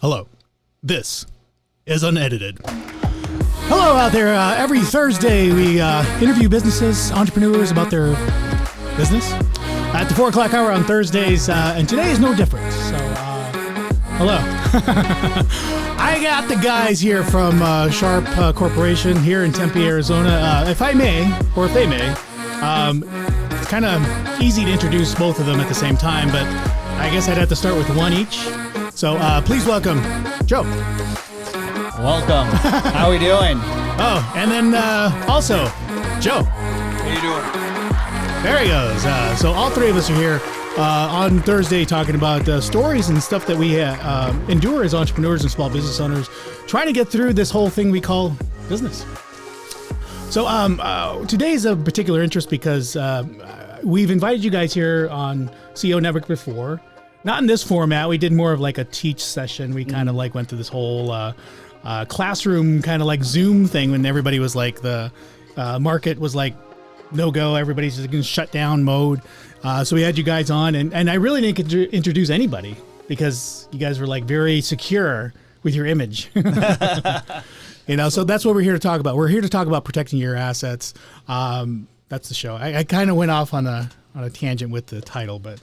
Hello, this is Unedited. Hello out there. Every Thursday we interview businesses, entrepreneurs about their business at the 4 o'clock hour on Thursdays, and today is no different. So, hello. I got the guys here from SHARP Corporation here in Tempe, Arizona. If I may, or if they may, it's kind of easy to introduce both of them at the same time, but I guess I'd have to start with one each. So please welcome Joe. Welcome. How are we doing? Oh, and then also Joe. How you doing? There he goes. So all three of us are here on Thursday talking about stories and stuff that we endure as entrepreneurs and small business owners, trying to get through this whole thing we call business. So today's of particular interest because we've invited you guys here on CEO Network before. Not in this format. We did more of like a teach session. We kind of like went through this whole classroom kind of like Zoom thing when everybody was like the market was like no go. Everybody's just going to shut down mode. So we had you guys on, and I really didn't introduce anybody because you guys were like very secure with your image. So that's what we're here to talk about. We're here to talk about protecting your assets. That's the show. I kind of went off on a tangent with the title, but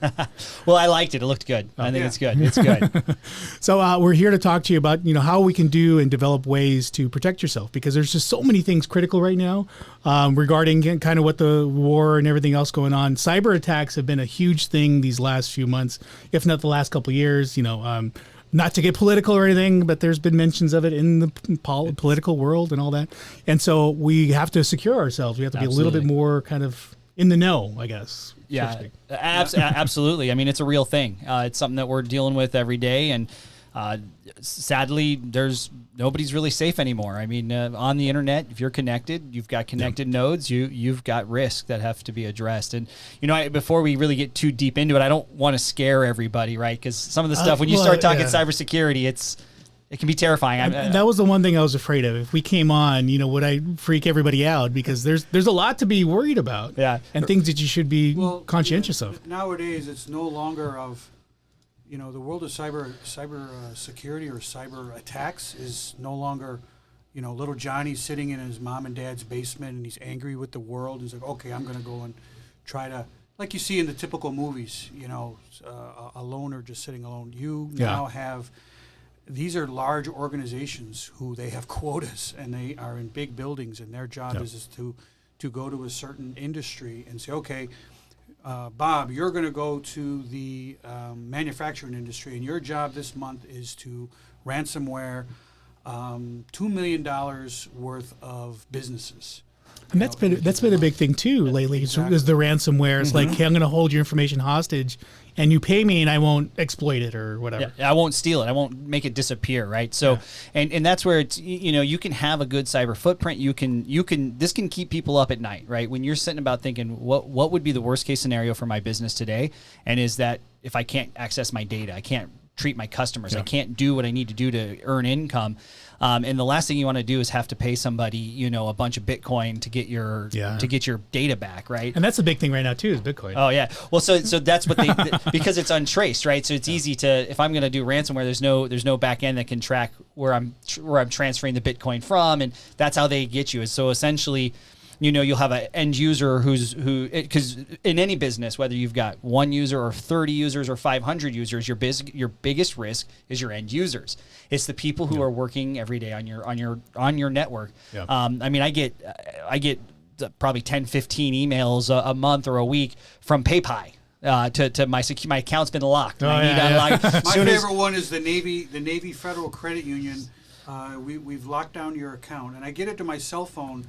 well, I liked it. It looked good. I think it's good. It's good. So we're here to talk to you about how we can do and develop ways to protect yourself, because there's just so many things critical right now regarding kind of what the war and everything else going on. Cyber attacks have been a huge thing these last few months, if not the last couple of years. Not to get political or anything, but there's been mentions of it in the political world and all that. And so we have to secure ourselves. We have to be a little bit more kind of in the know, I guess. Yeah, absolutely. I mean, it's a real thing. It's something that we're dealing with every day. And sadly, nobody's really safe anymore. I mean, on the internet, if you're connected, you've got connected nodes, you've got risks that have to be addressed. And, before we really get too deep into it, I don't want to scare everybody, right? Because some of the stuff, when you start talking cybersecurity, it can be terrifying. That was the one thing I was afraid of. If we came on, would I freak everybody out? Because there's a lot to be worried about. Yeah. And things that you should be conscientious of. Nowadays, it's no longer of, the world of cyber security or cyber attacks is no longer, little Johnny sitting in his mom and dad's basement and he's angry with the world. He's like, okay, I'm going to go and try to, like you see in the typical movies, a loner just sitting alone. You now have... These are large organizations who they have quotas, and they are in big buildings, and their job is to go to a certain industry and say, okay, Bob, you're going to go to the manufacturing industry, and your job this month is to ransomware $2 million worth of businesses. And that's been a big thing too lately. Exactly. Is the ransomware? It's like, hey, I'm going to hold your information hostage, and you pay me, and I won't exploit it or whatever. Yeah, I won't steal it. I won't make it disappear. Right. So, and that's where it's you can have a good cyber footprint. This can keep people up at night. Right. When you're sitting about thinking, what would be the worst case scenario for my business today, and is that if I can't access my data, I can't treat my customers, I can't do what I need to do to earn income. And the last thing you want to do is have to pay somebody, a bunch of Bitcoin to get your data back, right? And that's the big thing right now too, is Bitcoin. Oh yeah. Well, so that's what they because it's untraced, right? So it's easy to, if I'm going to do ransomware, there's no back end that can track where I'm transferring the Bitcoin from, and that's how they get you. So essentially, you'll have an end user because in any business, whether you've got 1 user or 30 users or 500 users, your biggest risk is your end users. It's the people who are working every day on your network. Yeah. I mean, I get probably 10, 15 emails a month or a week from PayPal. To my account's been locked. My favorite one is the Navy Federal Credit Union. We've locked down your account, and I get it to my cell phone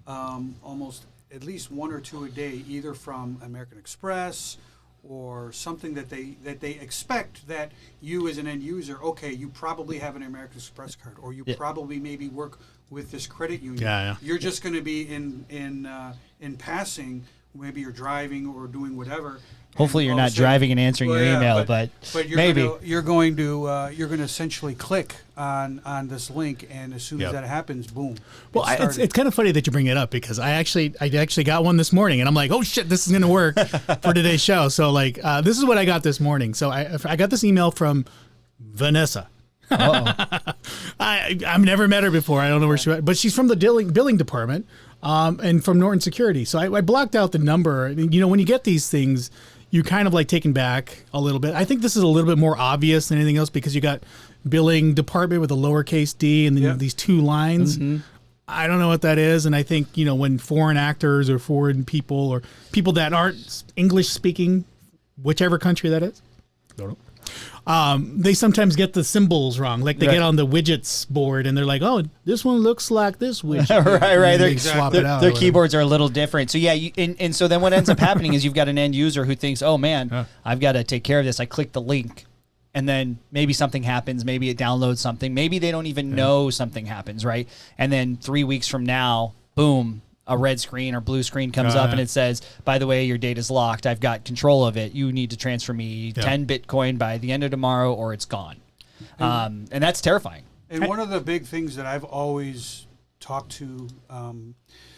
almost at least one or two a day, either from American Express or something that they expect that you as an end user, okay, you probably have an American Express card, or you probably maybe work with this credit union. Yeah. You're just going to be in passing. Maybe you're driving or doing whatever. Hopefully you're not driving and answering your email, but you're maybe you're going to essentially click on this link, and as soon as that happens, boom. Well, it's kind of funny that you bring it up, because I actually got one this morning, and I'm like, oh shit, this is going to work for today's show. So this is what I got this morning. So I got this email from Vanessa. I've never met her before. I don't know where she went, but she's from the billing department and from Norton Security. So I blocked out the number. You know, when you get these things, you kind of like taken back a little bit. I think this is a little bit more obvious than anything else because you got billing department with a lowercase d and then these two lines. I don't know what that is. And I think, you know, when foreign actors or foreign people or people that aren't English speaking, whichever country that is, don't know. They sometimes get the symbols wrong. Like they get on the widgets board and they're like, "Oh, this one looks like this widget." right. They swap it out. Their keyboards are a little different. So yeah, and so then what ends up happening is you've got an end user who thinks, "Oh man, I've got to take care of this." I click the link, and then maybe something happens. Maybe it downloads something. Maybe they don't even know something happens, right? And then 3 weeks from now, boom. A red screen or blue screen comes up and it says, by the way, your data's locked. I've got control of it. You need to transfer me 10 Bitcoin by the end of tomorrow or it's gone. And that's terrifying. And one of the big things that I've always talked to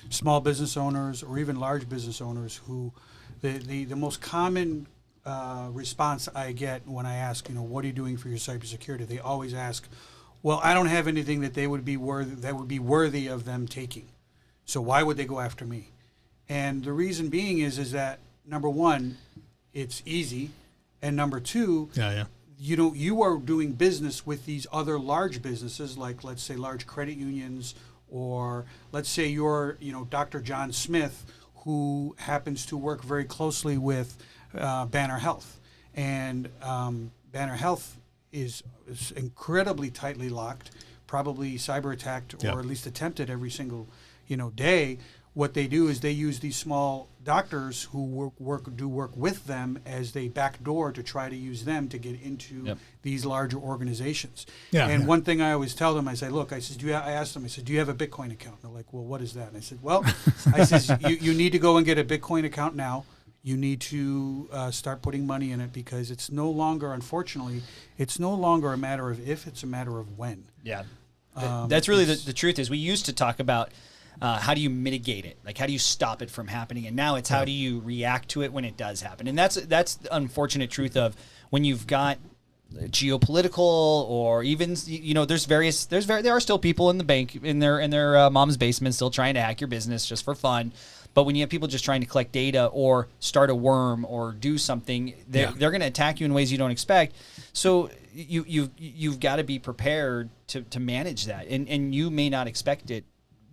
small business owners or even large business owners who the most common response I get when I ask, you know, what are you doing for your cybersecurity? They always ask, well, I don't have anything that would be worthy of them taking. So why would they go after me? And the reason being is that number one, it's easy, and number two, you are doing business with these other large businesses, like let's say large credit unions, or let's say you're Dr. John Smith, who happens to work very closely with Banner Health, and Banner Health is incredibly tightly locked, probably cyber attacked or at least attempted every single day. What they do is they use these small doctors who work with them as they backdoor to try to use them to get into these larger organizations. One thing I always tell them, I say, look, I asked them, do you have a Bitcoin account? And they're like, well, what is that? And I said, well, you need to go and get a Bitcoin account now. You need to start putting money in it because it's no longer, unfortunately, it's no longer a matter of if, it's a matter of when. Yeah. That's really the truth is we used to talk about how do you mitigate it? Like, how do you stop it from happening? And now it's how do you react to it when it does happen? And that's the unfortunate truth of when you've got geopolitical or even, there are still people in the bank in their mom's basement still trying to hack your business just for fun. But when you have people just trying to collect data or start a worm or do something, they're going to attack you in ways you don't expect. So you've got to be prepared to manage that. And you may not expect it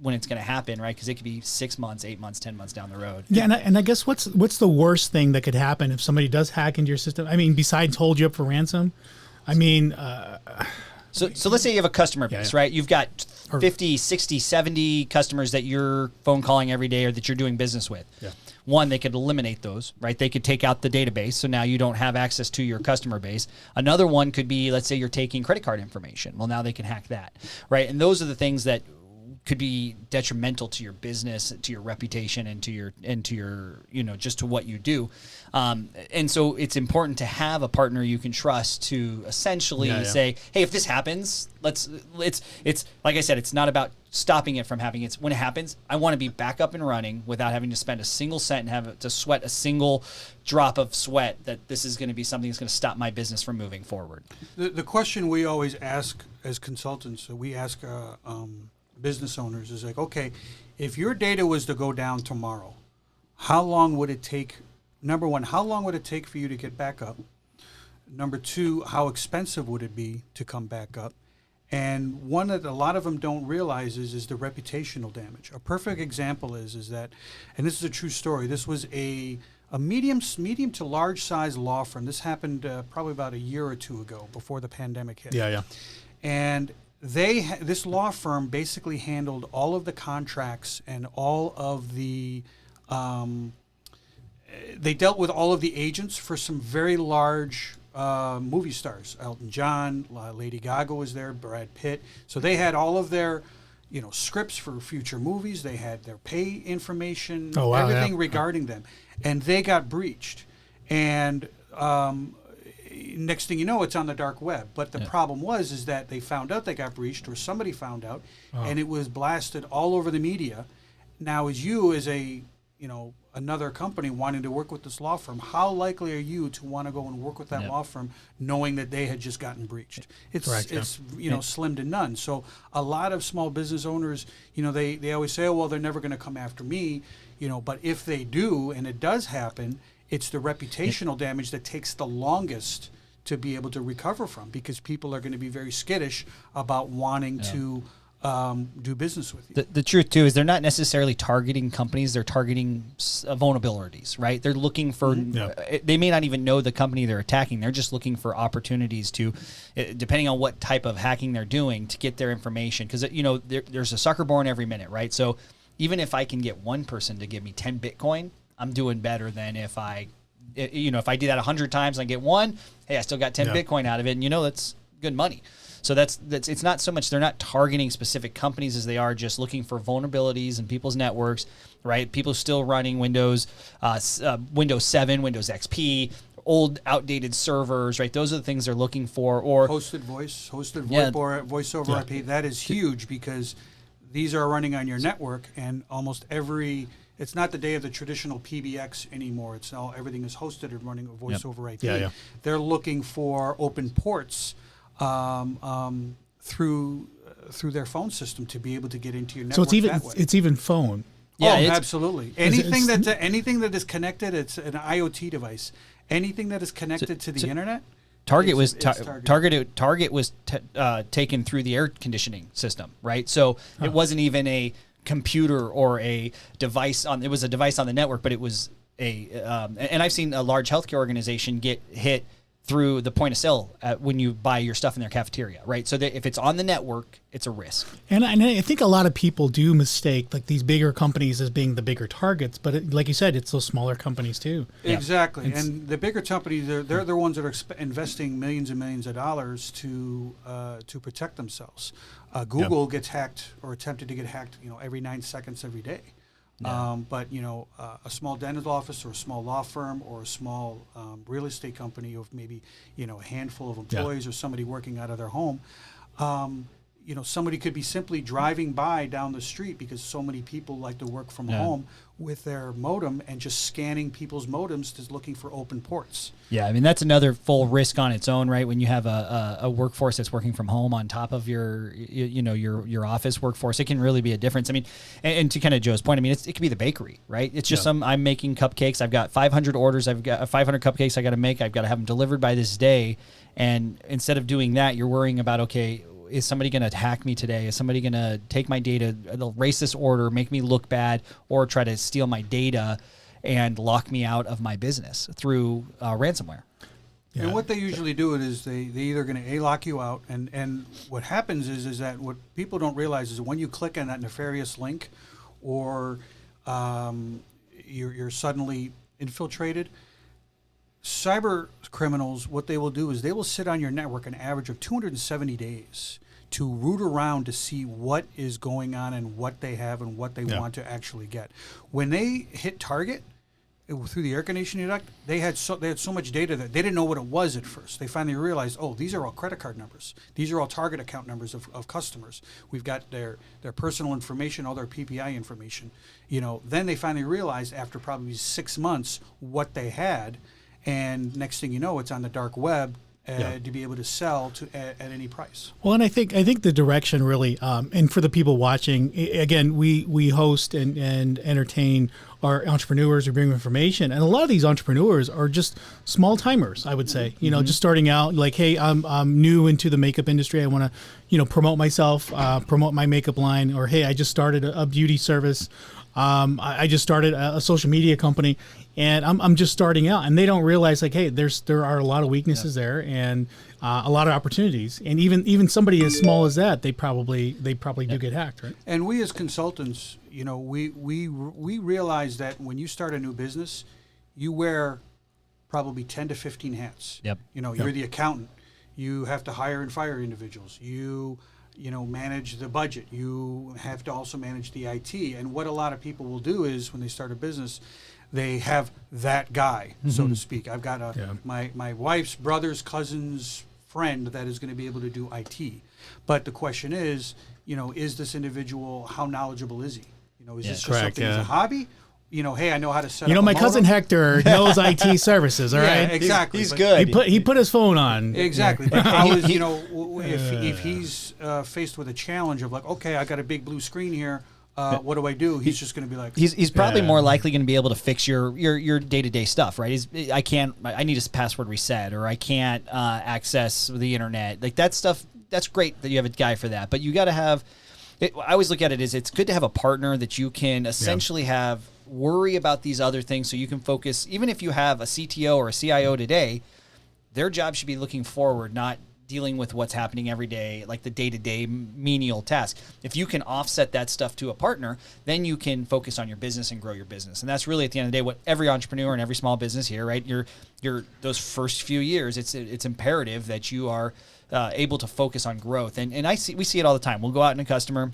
when it's going to happen, right? Because it could be 6 months, 8 months, 10 months down the road. Yeah, and I guess what's the worst thing that could happen if somebody does hack into your system? I mean, besides hold you up for ransom, I mean... So let's say you have a customer base, right? You've got 50, 60, 70 customers that you're phone calling every day or that you're doing business with. Yeah. One, they could eliminate those, right? They could take out the database, so now you don't have access to your customer base. Another one could be, let's say you're taking credit card information. Well, now they can hack that, right? And those are the things that could be detrimental to your business, to your reputation, and to your just to what you do. And so it's important to have a partner you can trust to essentially say, hey, if this happens, it's like I said, it's not about stopping it from happening. It's when it happens, I want to be back up and running without having to spend a single cent and have to sweat a single drop of sweat that this is going to be something that's going to stop my business from moving forward. The question we always ask as consultants, we ask business owners is like, okay, if your data was to go down tomorrow, how long would it take? Number one, how long would it take for you to get back up? Number two, how expensive would it be to come back up? And one that a lot of them don't realize is the reputational damage. A perfect example is that, and this is a true story, this was a medium to large size law firm. This happened probably about a year or two ago before the pandemic hit. And this law firm basically handled all of the contracts and all of the they dealt with all of the agents for some very large movie stars. Elton John, Lady Gaga was there, Brad Pitt. So they had all of their scripts for future movies. They had their pay information, everything regarding them. And they got breached. And next thing you know, it's on the dark web. But the problem is that they found out they got breached, or somebody found out, and it was blasted all over the media. Now, as a another company wanting to work with this law firm, how likely are you to want to go and work with that law firm knowing that they had just gotten breached? It's Correct, it's slim to none. So a lot of small business owners, they always say, oh, well, they're never going to come after me, but if they do, and it does happen, it's the reputational damage that takes the longest to be able to recover from, because people are going to be very skittish about wanting to do business with you. The truth too is they're not necessarily targeting companies; they're targeting vulnerabilities, right? They're looking for. They may not even know the company they're attacking. They're just looking for opportunities to, depending on what type of hacking they're doing, to get their information. Because there's a sucker born every minute, right? So even if I can get one person to give me 10 Bitcoin, I'm doing better than if I do that 100 times and I get one. Hey, I still got 10 Bitcoin out of it, and that's good money. So that's it's not so much they're not targeting specific companies as they are just looking for vulnerabilities in people's networks, right? People still running Windows 7, Windows XP, old outdated servers, right? Those are the things they're looking for. Or hosted VoIP or voice over IP. That is huge, because these are running on your network, and almost every. It's not the day of the traditional PBX anymore. It's now everything is hosted and running a voice over IP. They're looking for open ports through their phone system to be able to get into your network. So it's even phone. Yeah, absolutely. Anything that is connected, it's an IoT device. Anything that is connected to the internet. Target was taken through the air conditioning system, right? So it wasn't even a computer or a device it was a device on the network, but it was and I've seen a large healthcare organization get hit through the point of sale when you buy your stuff in their cafeteria, right? So that if it's on the network, it's a risk. And I think a lot of people do mistake like these bigger companies as being the bigger targets, but like you said, it's those smaller companies too. Exactly. And the bigger companies, they're the ones that are investing millions and millions of dollars to protect themselves. Google gets hacked or attempted to get hacked, every 9 seconds every day. But a small dental office or a small law firm or a small real estate company of maybe a handful of employees or somebody working out of their home, somebody could be simply driving by down the street, because so many people like to work from home with their modem and just scanning people's modems, just looking for open ports. Yeah, I mean, that's another full risk on its own, right? When you have a workforce that's working from home on top of your office workforce, it can really be a difference. I mean, and to kind of Joe's point, I mean, it could be the bakery, right? It's just I'm making cupcakes. I've got 500 orders. I've got 500 cupcakes I got to make. I've got to have them delivered by this day. And instead of doing that, you're worrying about, okay, is somebody going to hack me today? Is somebody going to take my data, they'll erase this order, make me look bad, or try to steal my data and lock me out of my business through ransomware? And what they usually do is they either going to lock you out, and what happens is that what people don't realize is that when you click on that nefarious link, or you're suddenly infiltrated, cyber criminals, what they will do is they will sit on your network an average of 270 days to root around to see what is going on and what they have and what they want to actually get. When they hit target through the air conditioning duct, they had so much data that they didn't know what it was at first. They finally realized, oh, these are all credit card numbers. These are all target account numbers of customers. We've got their personal information, all their PPI information. Then they finally realized after probably 6 months what they had. And next thing you know, it's on the dark web to be able to sell at any price. Well, and I think the direction really, and for the people watching, again, we host and entertain our entrepreneurs who bring information, and a lot of these entrepreneurs are just small timers. I would say, just starting out. Like, hey, I'm new into the makeup industry. I want to, promote myself, promote my makeup line, or hey, I just started a beauty service. I just started a social media company, and I'm just starting out, and they don't realize like, hey, there are a lot of weaknesses there, and a lot of opportunities, and even somebody as small as that, they probably do get hacked, right? And we as consultants, we realize that when you start a new business, you wear probably 10 to 15 hats. You're the accountant. You have to hire and fire individuals. You manage the budget. You have to also manage the IT. And what a lot of people will do is when they start a business, they have that guy, so to speak. I've got my wife's brother's cousin's friend that is going to be able to do IT. But the question is this individual, how knowledgeable is he? Is this just something as a hobby, hey, I know how to set You up know, a my cousin modem. Hector knows IT services. All Yeah, right, exactly. He's But- good. He put his phone on. Exactly. But how is, if he's faced with a challenge of like, okay, I got a big blue screen here, what do I do? He's just going to be like, He's probably Yeah. more likely going to be able to fix your day-to-day stuff, right? I need a password reset, or I can't access the internet. Like that stuff, that's great that you have a guy for that. But you got to have, I always look at it as it's good to have a partner that you can essentially have worry about these other things so you can focus. Even if you have a CTO or a CIO today, their job should be looking forward, not dealing with what's happening every day, like the day-to-day menial task. If you can offset that stuff to a partner, then you can focus on your business and grow your business. And that's really, at the end of the day, what every entrepreneur and every small business here, right? You're those first few years, it's imperative that you are able to focus on growth. And we see it all the time. We'll go out in a customer,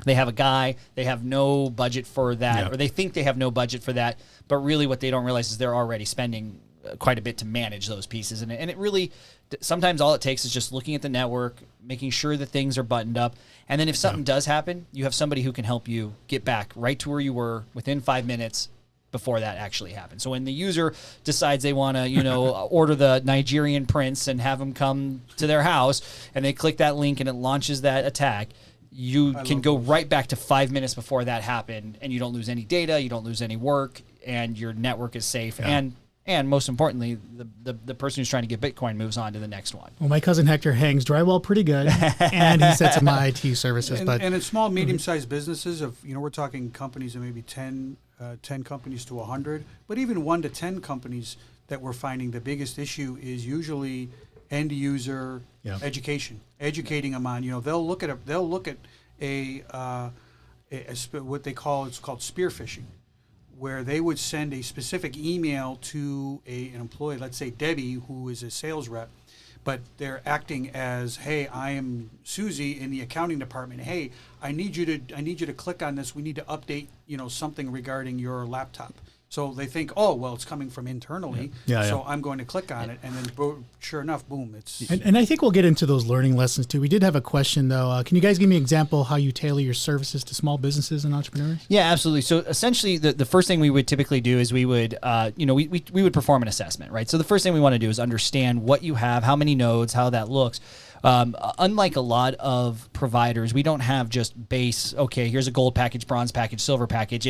they have a guy, they have no budget for that, or they think they have no budget for that, but really what they don't realize is they're already spending quite a bit to manage those pieces. And it really, sometimes all it takes is just looking at the network, making sure that things are buttoned up. And then if something does happen, you have somebody who can help you get back right to where you were within 5 minutes before that actually happens. So when the user decides they want to, order the Nigerian prince and have them come to their house, and they click that link and it launches that attack, you can go right back to 5 minutes before that happened, and you don't lose any data, you don't lose any work, and your network is safe. And most importantly, the person who's trying to get Bitcoin moves on to the next one. Well, my cousin Hector hangs drywall pretty good, and he sets up my IT services. and in small, medium-sized businesses, we're talking companies of maybe 10 companies to 100, but even 1 to 10 companies, that we're finding the biggest issue is usually end user education, educating them on. They'll look at what they call, it's called spear phishing, where they would send a specific email to an employee, let's say Debbie, who is a sales rep, but they're acting as, hey, I am Susie in the accounting department. Hey, I need you to click on this. We need to update, something regarding your laptop. So they think, oh, well, it's coming from internally, so I'm going to click on it, and then sure enough, boom, it's... And I think we'll get into those learning lessons, too. We did have a question, though. Can you guys give me an example how you tailor your services to small businesses and entrepreneurs? Yeah, absolutely. So essentially, the first thing we would typically do is we would, we would perform an assessment, right? So the first thing we want to do is understand what you have, how many nodes, how that looks. Unlike a lot of providers, we don't have just base, okay, here's a gold package, bronze package, silver package.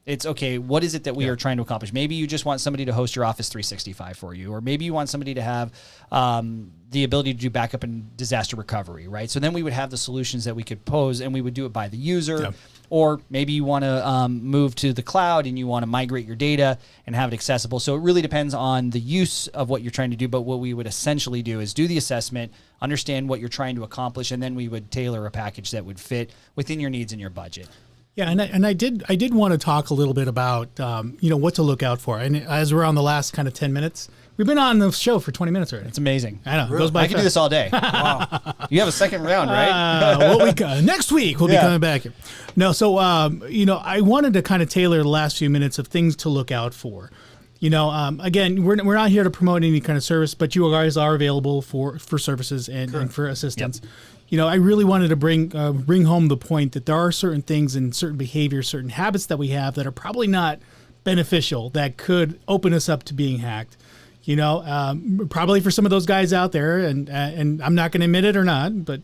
It's okay, what is it that we are trying to accomplish? Maybe you just want somebody to host your Office 365 for you, or maybe you want somebody to have the ability to do backup and disaster recovery, right? So then we would have the solutions that we could pose, and we would do it by the user. Yep. Or maybe you want to move to the cloud and you want to migrate your data and have it accessible. So it really depends on the use of what you're trying to do. But what we would essentially do is do the assessment, understand what you're trying to accomplish, and then we would tailor a package that would fit within your needs and your budget. Yeah, and I did want to talk a little bit about what to look out for. And as we're on the last kind of 10 minutes, we've been on the show for 20 minutes already. It's amazing. I know. It goes by I can do this all day. Wow. You have a second round, right? Next week we'll be coming back here. No, so I wanted to kind of tailor the last few minutes of things to look out for. Again, we're not here to promote any kind of service, but you guys are available for services and for assistance. Yep. I really wanted to bring home the point that there are certain things and certain behaviors, certain habits that we have that are probably not beneficial, that could open us up to being hacked. Probably for some of those guys out there, and I'm not going to admit it or not, but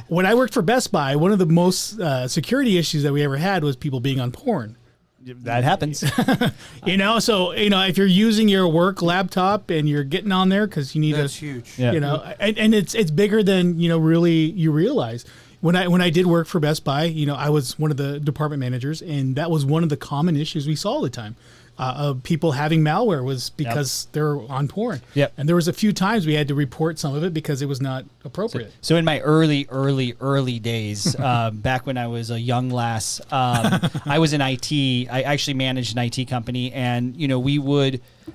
when I worked for Best Buy, one of the most security issues that we ever had was people being on porn. That happens. So if you're using your work laptop and you're getting on there because you need That's huge. Yeah. And it's bigger than really you realize. When I did work for Best Buy, I was one of the department managers, and that was one of the common issues we saw all the time. Of people having malware was because they're on porn. Yep. And there was a few times we had to report some of it because it was not appropriate. So in my early days, back when I was a young lass, I was in IT. I actually managed an IT company, and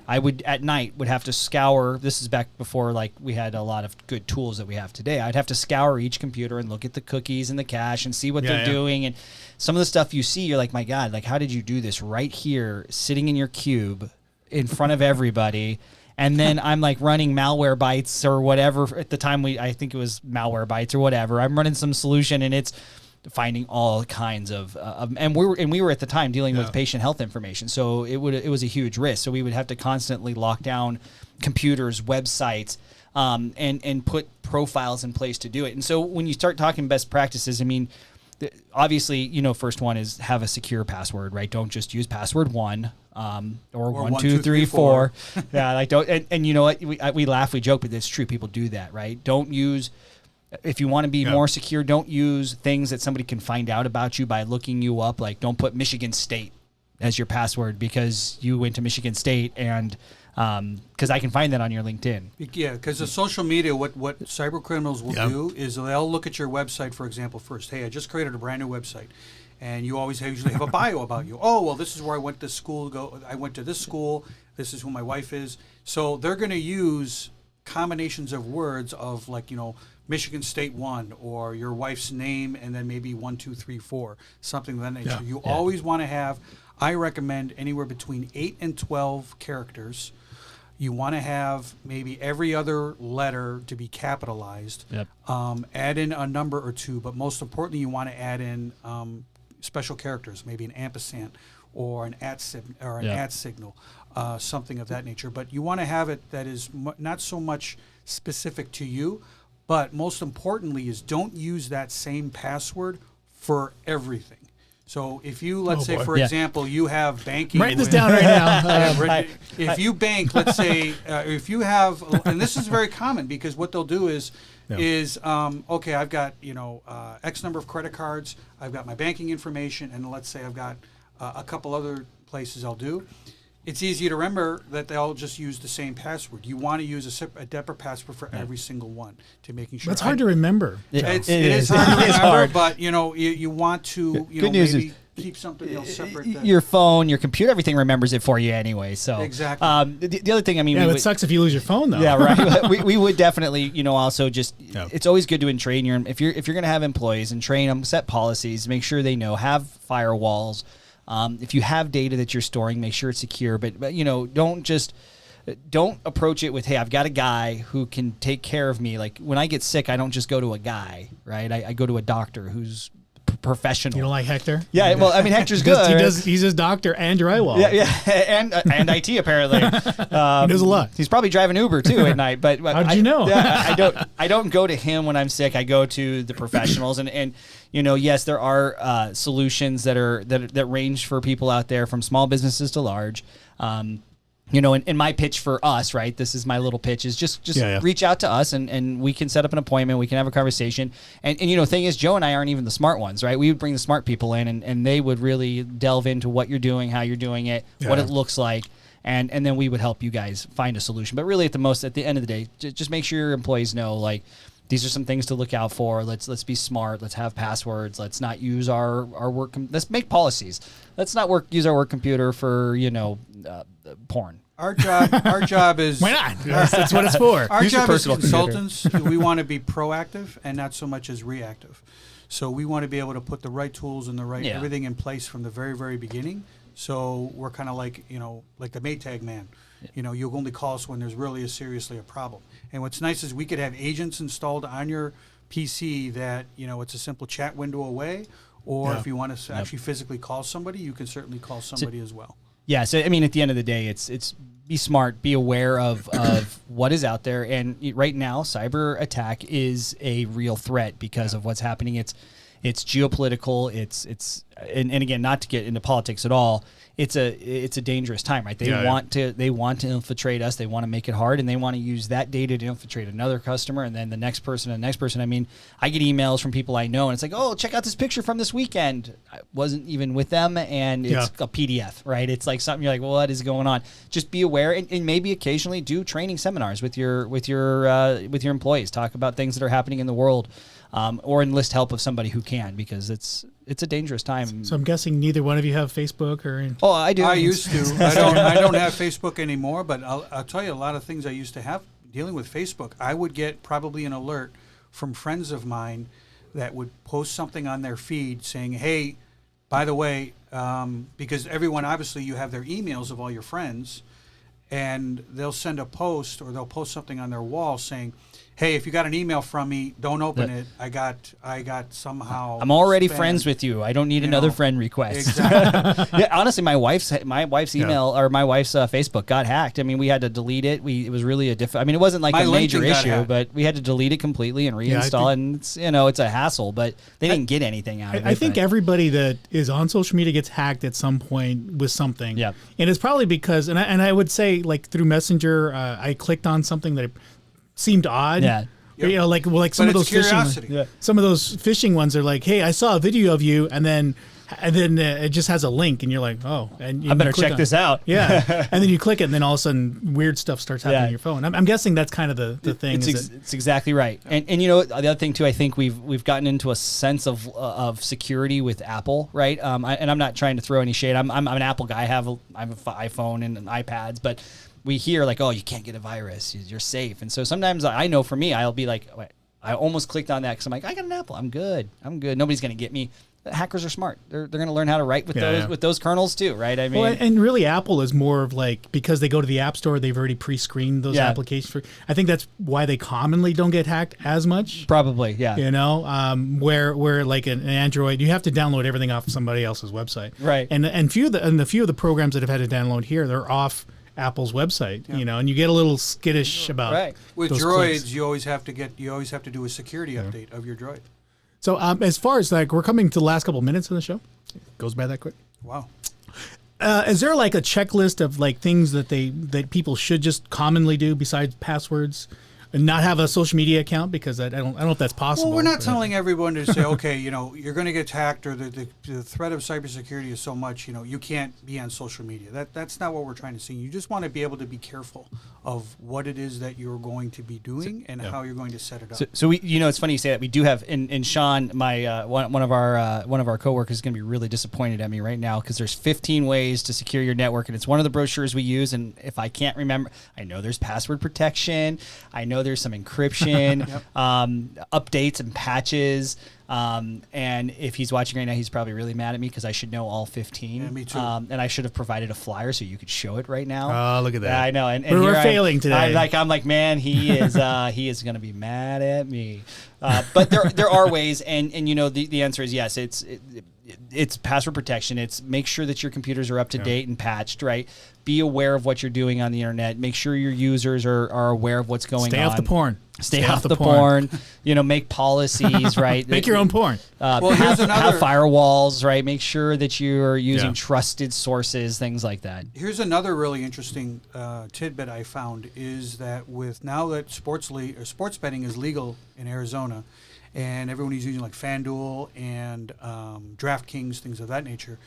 I would at night would have to scour. This is back before we had a lot of good tools that we have today. I'd have to scour each computer and look at the cookies and the cache and see what they're doing. And some of the stuff you see, you're like, my God, how did you do this right here, sitting in your cube in front of everybody? And then I'm running malware bytes or whatever. At the time, I think it was malware bytes or whatever. I'm running some solution, and it's finding all kinds of and we were at the time dealing with patient health information, so it was a huge risk. So we would have to constantly lock down computers, websites, and put profiles in place to do it. And so when you start talking best practices, I mean, obviously, first one is have a secure password, right? Don't just use password 1 or 1, 2, 3, 4. Yeah, like don't. And you know what? We laugh, we joke, but it's true. People do that, right? Don't use. If you want to be more secure, don't use things that somebody can find out about you by looking you up. Like, don't put Michigan State as your password because you went to Michigan State, and because I can find that on your LinkedIn. Yeah, because the social media, what cyber criminals will do is they'll look at your website, for example, first. Hey, I just created a brand new website, and you usually have a bio about you. Oh, well, this is where I went to school. I went to this school. This is who my wife is. So they're going to use combinations of words of Michigan State 1 or your wife's name and then maybe 1, 2, 3, 4, something of that nature. You always want to have, I recommend anywhere between 8 and 12 characters. You want to have maybe every other letter to be capitalized. Yep. Add in a number or two, but most importantly, you want to add in special characters, maybe an ampersand or an at signal, something of that nature. But you want to have it that is not so much specific to you, but most importantly is don't use that same password for everything. So if you, let's say, for example, you have banking. Write this down right now. If you bank, let's say, if you have, and this is very common because what they'll do is okay, I've got, X number of credit cards, I've got my banking information, and let's say I've got a couple other places I'll do. It's easy to remember that they'll just use the same password. You want to use a separate password for every single one to making sure. That's hard to remember. It is hard to remember, but you want to maybe keep something separate. Your phone, your computer, everything remembers it for you anyway. So exactly. The other thing, I mean, it sucks if you lose your phone though. Yeah, right. we would definitely, also just. It's always good to train if you're going to have employees and train them, set policies, make sure they know, have firewalls. If you have data that you're storing, make sure it's secure. But don't approach it with, hey, I've got a guy who can take care of me. Like when I get sick, I don't just go to a guy, right? I go to a doctor who's professional. You don't like Hector? Yeah, well, I mean, Hector's good. He's his doctor and drywall. And IT apparently. He knows a lot. He's probably driving Uber too at night. But how'd you know? I don't go to him when I'm sick. I go to the professionals, and yes, there are solutions that range for people out there from small businesses to large. And my pitch for us, right? This is my little pitch is just reach out to us and we can set up an appointment. We can have a conversation. And the thing is, Joe and I aren't even the smart ones, right? We would bring the smart people in and they would really delve into what you're doing, how you're doing it, what it looks like. And then we would help you guys find a solution. But really at the end of the day, just make sure your employees know, like, these are some things to look out for. Let's be smart. Let's have passwords. Let's not use our work. Let's make policies. Let's not use our work computer for porn. Our job is why not? That's what it's for. Our job as consultants, we want to be proactive and not so much as reactive. So we want to be able to put the right tools and the right everything in place from the very, very beginning. So we're kind of like like the Maytag man. You'll only call us when there's really seriously a problem. And what's nice is we could have agents installed on your PC that, it's a simple chat window away. Or if you want to actually physically call somebody, you can certainly call somebody as well. Yeah. So, I mean, at the end of the day, it's be smart, be aware of what is out there. And right now, cyber attack is a real threat because of what's happening. It's geopolitical. And again, not to get into politics at all. It's a dangerous time, right? They want to infiltrate us. They want to make it hard, and they want to use that data to infiltrate another customer, and then the next person, and the next person. I mean, I get emails from people I know, and it's like, oh, check out this picture from this weekend. I wasn't even with them, and it's a PDF, right? It's like something you're like, well, what is going on? Just be aware, and maybe occasionally do training seminars with your employees. Talk about things that are happening in the world. Or enlist help of somebody who can, because it's a dangerous time. So I'm guessing neither one of you have Facebook or. Oh, I do. I used to. I don't have Facebook anymore, but I'll tell you a lot of things I used to have dealing with Facebook. I would get probably an alert from friends of mine that would post something on their feed saying, "Hey, by the way," because everyone obviously you have their emails of all your friends, and they'll send a post or they'll post something on their wall saying, hey, if you got an email from me, don't open it. I got somehow. I'm already spam. friends with you. I don't need another friend request. Exactly. Yeah, honestly, my wife's email or my wife's Facebook got hacked. I mean, we had to delete it. It was really I mean, it wasn't like My a major LinkedIn got issue, hacked. but we had to delete it completely and reinstall it. And it's it's a hassle, but they didn't get anything out of it. I think but- everybody that is on social media gets hacked at some point with something. Yeah. And it's probably because, and I would say, like, through Messenger, I clicked on something that seemed odd. Yeah. Or, like some But of it's those curiosity. phishing, some of those phishing ones are like, hey, I saw a video of you, and then it just has a link, and you're like, oh, and I better you click check on this it. out. Yeah, and then you click it, and then all of a sudden, weird stuff starts happening on your phone. I'm guessing that's kind of the thing. It's exactly right. And the other thing too, I think we've gotten into a sense of security with Apple, right? And I'm not trying to throw any shade. I'm an Apple guy. I have an iPhone and iPads, but we hear like, oh, you can't get a virus. You're safe. And so sometimes I know for me, I'll be like, wait, I almost clicked on that because I'm like, I got an Apple. I'm good. Nobody's going to get me. Hackers are smart. They're going to learn how to write with those kernels too, right? I mean, well, and really, Apple is more of like, because they go to the App Store, they've already pre-screened those applications. I think that's why they commonly don't get hacked as much. Probably, yeah. Where like an Android, you have to download everything off somebody else's website, right? And the few of the programs that have had to download here, they're off Apple's website, and you get a little skittish about with those droids. clicks. You always have to do a security update of your droid. So as far as like we're coming to the last couple minutes of the show, it goes by that quick. Wow. Is there like a checklist of like things that people should just commonly do besides passwords? And not have a social media account, because I don't know if that's possible. Well, we're not telling everyone to say, okay, you're going to get hacked, or the threat of cybersecurity is so much, you can't be on social media. That's not what we're trying to see. You just want to be able to be careful of what it is that you're going to be doing and how you're going to set it up. So we, it's funny you say that. We do have, and Sean, my one of our coworkers is going to be really disappointed at me right now, because there's 15 ways to secure your network, and it's one of the brochures we use. And if I can't remember, I know there's password protection. I know there's some encryption, updates and patches. And if he's watching right now, he's probably really mad at me because I should know all 15. Yeah, me too. And I should have provided a flyer so you could show it right now. Oh, look at that! Yeah, I know. And we're failing today. I'm like, man, he is going to be mad at me. But there are ways, and the answer is yes. It's password protection. It's make sure that your computers are up to date and patched, right? Be aware of what you're doing on the internet. Make sure your users are aware of what's going on. Stay off the porn. Stay off the porn. Make policies, right? Make your own porn. Here's another. Have firewalls, right? Make sure that you're using trusted sources, things like that. Here's another really interesting tidbit I found is that now that sports betting is legal in Arizona, and everyone is using like FanDuel and DraftKings, things of that nature.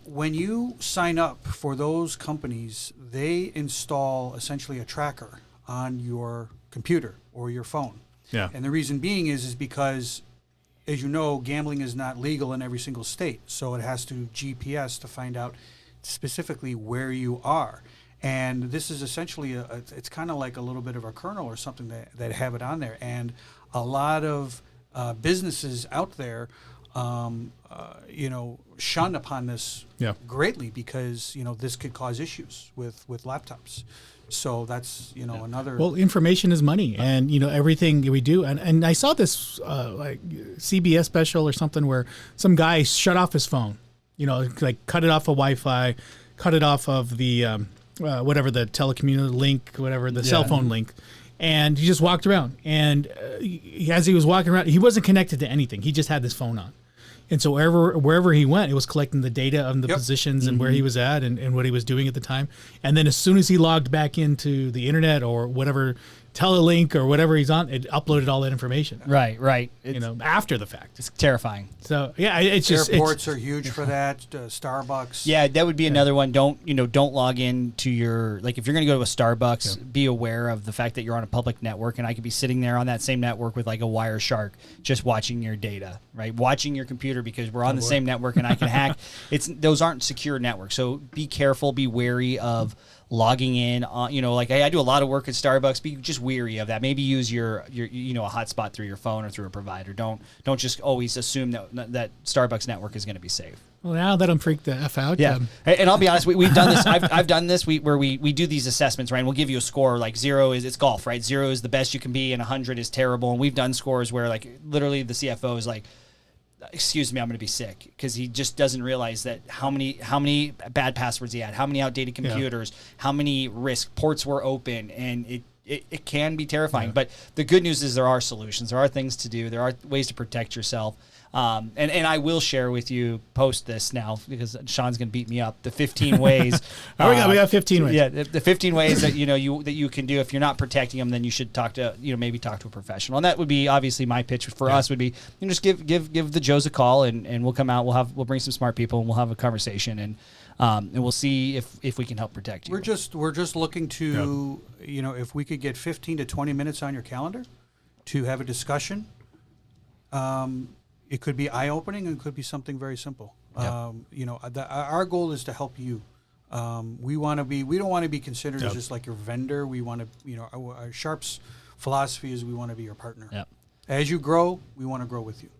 When you sign up for those companies, they install essentially a tracker on your computer or your phone. Yeah. And the reason being is because, as you know, gambling is not legal in every single state. So it has to GPS to find out specifically where you are. And this is essentially it's kind of like a little bit of a kernel or something that have it on there. And a lot of businesses out there, shun upon this greatly because, this could cause issues with laptops. So that's, another. Well, information is money, and, everything we do. And I saw this like CBS special or something where some guy shut off his phone, like cut it off of Wi-Fi, cut it off of the whatever the telecommunication link, whatever the cell phone link. And he just walked around. And as he was walking around, he wasn't connected to anything. He just had this phone on. And so wherever he went, it was collecting the data of the positions and where he was at and what he was doing at the time. And then as soon as he logged back into the internet or whatever telelink or whatever he's on, it uploaded all that information. Right. After the fact. It's terrifying. So yeah, it's just airports are huge for that. Starbucks. Yeah, that would be another one. Don't log in to your, like, if you're going to go to a Starbucks, be aware of the fact that you're on a public network, and I could be sitting there on that same network with like a Wireshark just watching your data, right? Watching your computer because we're on the same network and I can hack. Those aren't secure networks. So be careful, be wary of logging in on, like I do a lot of work at Starbucks. Be just weary of that. Maybe use your a hotspot through your phone or through a provider. Don't just always assume that Starbucks network is going to be safe. Well, now that I'm freaked the F out. Yeah. And I'll be honest, we've done this. I've done this where we do these assessments, right? And we'll give you a score, like 0 is, it's golf, right? 0 is the best you can be and 100 is terrible. And we've done scores where like literally the CFO is like, excuse me, I'm going to be sick, because he just doesn't realize that how many bad passwords he had, how many outdated computers, how many risk ports were open, and it can be terrifying. But the good news is there are solutions. There are things to do. There are ways to protect yourself. And I will share with you post this now, because Sean's going to beat me up, the 15 ways. We got 15 ways. Yeah, the 15 ways that you can do. If you're not protecting them, then you should maybe talk to a professional. And that would be obviously my pitch for us would be, just give the Joes a call, and we'll come out. We'll bring some smart people, and we'll have a conversation, and we'll see if we can help protect you. We're just looking to if we could get 15 to 20 minutes on your calendar to have a discussion. It could be eye-opening, and it could be something very simple. Yep. Our goal is to help you. We don't want to be considered as just like your vendor. We want to, our Sharp's philosophy is we want to be your partner. Yep. As you grow, we want to grow with you.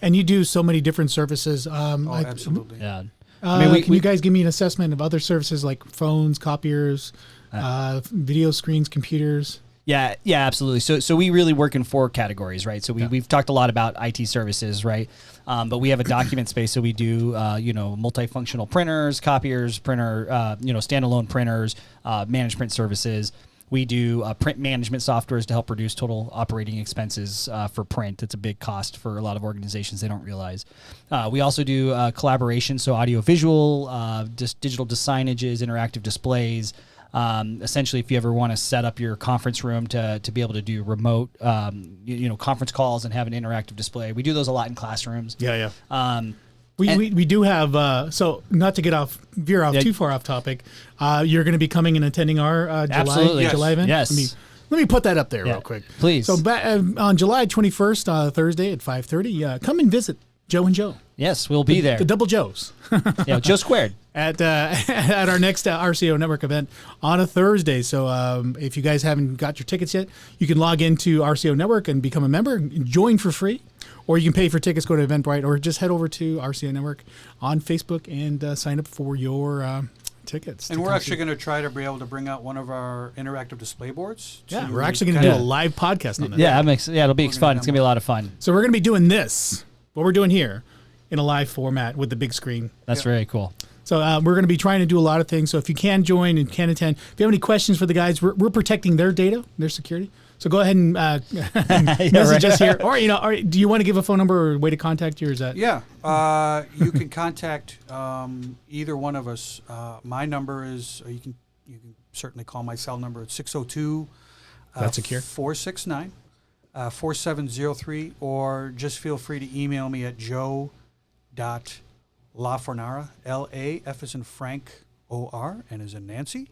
And you do so many different services. Absolutely. Yeah. Can you guys give me an assessment of other services like phones, copiers, video screens, computers? Yeah, absolutely. So we really work in 4 categories, right? So we've talked a lot about IT services, right? But we have a document space, so we do multifunctional printers, copiers, standalone printers, managed print services. We do print management softwares to help reduce total operating expenses for print. It's a big cost for a lot of organizations they don't realize. We also do collaboration, so audio visual, just digital signages, interactive displays. Essentially, if you ever want to set up your conference room to be able to do remote, conference calls and have an interactive display, we do those a lot in classrooms. Yeah. We do have, so not to veer off too far off topic, you're going to be coming and attending our July event? Yes. Let me put that up there real quick. Please. So on July 21st, Thursday at 5:30, come and visit Joe and Joe. Yes, we'll be there. The double Joes. Joe squared. At our next RCO Network event on a Thursday. So if you guys haven't got your tickets yet, you can log into RCO Network and become a member, join for free, or you can pay for tickets, go to Eventbrite, or just head over to RCO Network on Facebook and sign up for your tickets. And we're actually going to try to be able to bring out one of our interactive display boards. Yeah, we're actually going to do a live podcast on that. Yeah, it'll be fun. It's going to be a lot of fun. So we're going to be doing this, what we're doing here, in a live format with the big screen. That's very cool. So we're going to be trying to do a lot of things. So if you can join and can attend, if you have any questions for the guys, we're protecting their data, their security. So go ahead and message us here. Or, do you want to give a phone number or a way to contact you? Or is that? Yeah. You can contact either one of us. My number is, you can certainly call my cell number at 602 That's secure. 469 4703, or just feel free to email me at joe.lafornara, L-A, F as in Frank, O-R, N as in Nancy,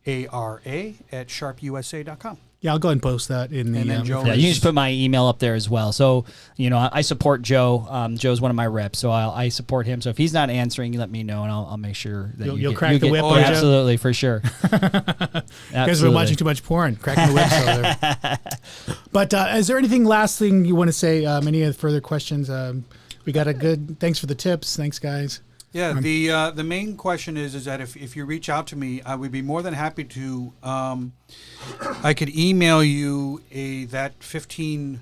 A-R-A, at sharpusa.com. Yeah, I'll go ahead and post that in the. And then Joe you can just put my email up there as well. So, I support Joe. Joe's one of my reps, so I support him. So if he's not answering, you let me know, and I'll make sure that you'll crack the whip. Oh, absolutely, for sure. You guys have been watching too much porn, cracking the whips over there. But is there last thing you want to say? Any further questions? We got a good. Thanks for the tips. Thanks, guys. Yeah, the main question is that if you reach out to me, I would be more than happy to. I could email you that 15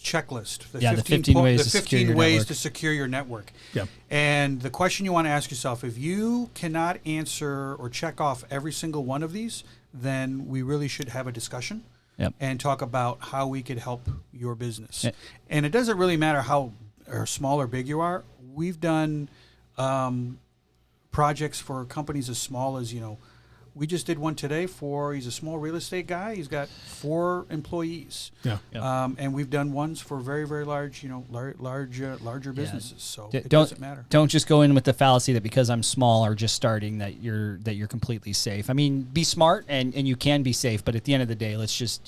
checklist. The 15 ways to secure your network. Yeah. And the question you want to ask yourself: if you cannot answer or check off every single one of these, then we really should have a discussion. Yep. And talk about how we could help your business. Yep. And it doesn't really matter how small or big you are. We've done projects for companies as small as, we just did one today he's a small real estate guy. He's got 4 employees. Yeah. And we've done ones for very, very large, larger businesses. So it don't, doesn't matter. Don't just go in with the fallacy that because I'm small or just starting that you're completely safe. I mean, be smart and you can be safe, but at the end of the day, let's just,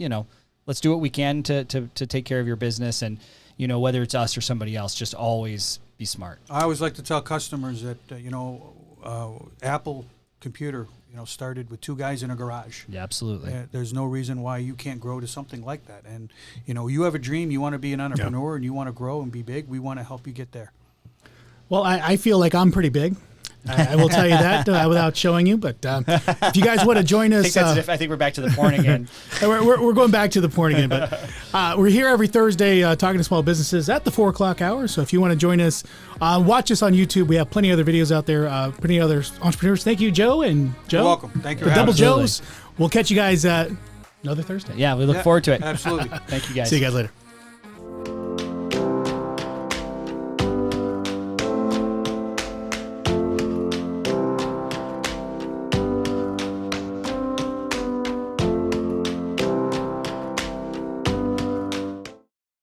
let's do what we can to take care of your business, and, whether it's us or somebody else, just always be smart. I always like to tell customers that, Apple computer, started with 2 guys in a garage. Yeah, absolutely. There's no reason why you can't grow to something like that. And, you have a dream, you want to be an entrepreneur, and you want to grow and be big. We want to help you get there. Well, I feel like I'm pretty big. I will tell you that without showing you. But if you guys want to join us, I think we're back to the porn again. we're going back to the porn again. But we're here every Thursday talking to small businesses at the 4 o'clock hour. So if you want to join us, watch us on YouTube. We have plenty of other videos out there. Plenty of other entrepreneurs. Thank you, Joe and Joe. You're welcome. Thank you. The Double Joes. We'll catch you guys another Thursday. Yeah, we look forward to it. Absolutely. Thank you, guys. See you guys later.